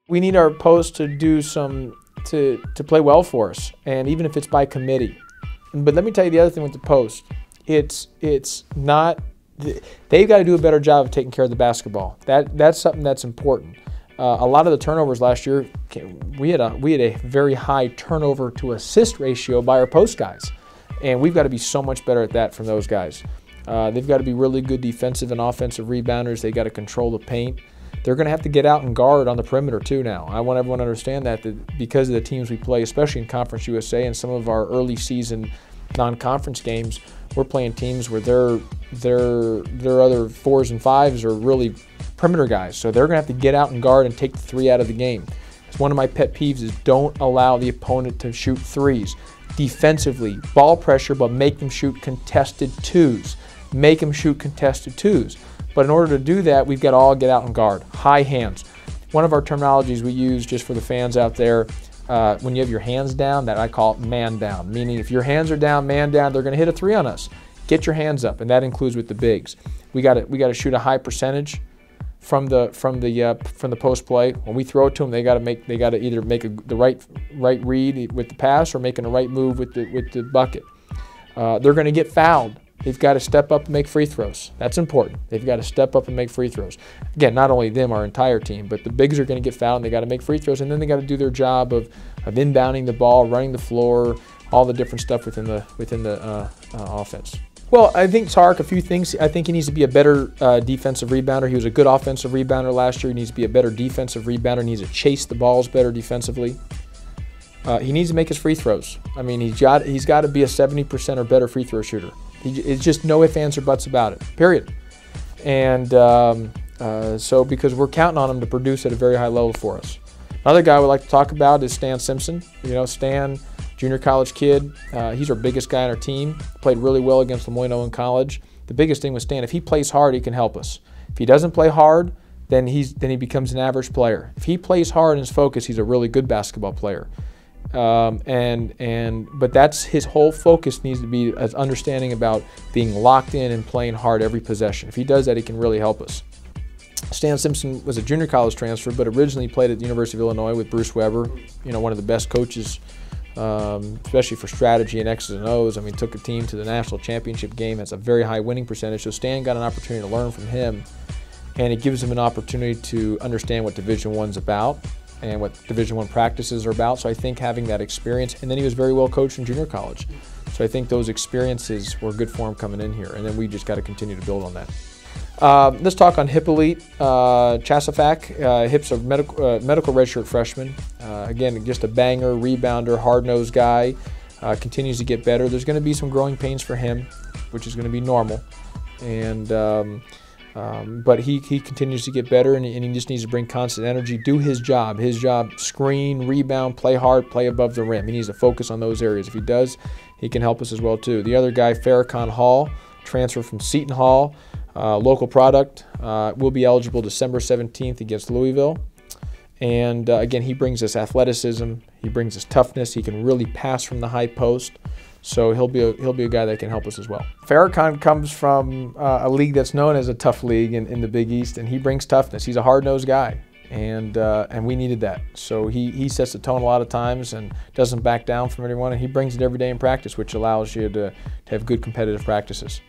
We need our post to do to play well for us, and even if it's by committee. But let me tell you the other thing with the post. It's not. They've got to do a better job of taking care of the basketball. That's something that's important. A lot of the turnovers last year, we had a very high turnover to assist ratio by our post guys, and we've got to be so much better at that from those guys. They've got to be really good defensive and offensive rebounders. They've got to control the paint. They're going to have to get out and guard on the perimeter too now. I want everyone to understand that because of the teams we play, especially in Conference USA and some of our early season non-conference games, we're playing teams where their other 4s and 5s are really perimeter guys. So they're going to have to get out and guard and take the 3 out of the game. It's one of my pet peeves is don't allow the opponent to shoot 3s. Defensively, ball pressure, but make them shoot contested 2s. Make them shoot contested 2s. But in order to do that, we've got to all get out and guard. High hands. One of our terminologies we use just for the fans out there, when you have your hands down, that I call it man down. Meaning if your hands are down, man down, they're going to hit a 3 on us. Get your hands up, and that includes with the bigs. We got to shoot a high percentage from the post play. When we throw it to them, they got to either make the right read with the pass or making the right move with the bucket. They're going to get fouled. They've got to step up and make free throws. That's important. They've got to step up and make free throws. Again, not only them, our entire team, but the bigs are going to get fouled and they got to make free throws, and then they got to do their job of inbounding the ball, running the floor, all the different stuff within the offense. Well, I think Tarek, a few things. I think he needs to be a better defensive rebounder. He was a good offensive rebounder last year. He needs to be a better defensive rebounder. He needs to chase the balls better defensively. He needs to make his free throws. I mean, he's got to be a 70% or better free throw shooter. It's just no ifs, ands, or buts about it, period. And so because we're counting on him to produce at a very high level for us. Another guy I would like to talk about is Stan Simpson. You know, Stan, junior college kid. He's our biggest guy on our team. Played really well against Lemoyne in college. The biggest thing with Stan, if he plays hard, he can help us. If he doesn't play hard, then he becomes an average player. If he plays hard and is focused, he's a really good basketball player. But that's his whole focus needs to be as understanding about being locked in and playing hard every possession. If he does that, he can really help us. Stan Simpson was a junior college transfer, but originally played at the University of Illinois with Bruce Weber, you know, one of the best coaches, especially for strategy and X's and O's. I mean, took a team to the national championship game. Has a very high winning percentage. So Stan got an opportunity to learn from him, and it gives him an opportunity to understand what Division I's about and what Division I practices are about. So I think having that experience, and then he was very well coached in junior college. So I think those experiences were good for him coming in here, and then we just got to continue to build on that. Let's talk on Hip Elite. Chasafak, Hip's a medical redshirt freshman. Again, just a banger, rebounder, hard-nosed guy. Continues to get better. There's going to be some growing pains for him, which is going to be normal. And but he continues to get better, and he just needs to bring constant energy, do his job. Screen, rebound, play hard, play above the rim. He needs to focus on those areas. If he does, he can help us as well too. The other guy, Farrakhan Hall, transfer from Seton Hall, local product, will be eligible December 17th against Louisville. And again, he brings us athleticism, he brings us toughness, he can really pass from the high post. So he'll be a guy that can help us as well. Farrakhan comes from a league that's known as a tough league in the Big East, and he brings toughness. He's a hard-nosed guy, and we needed that. So he sets the tone a lot of times and doesn't back down from anyone, and he brings it every day in practice, which allows you to have good competitive practices.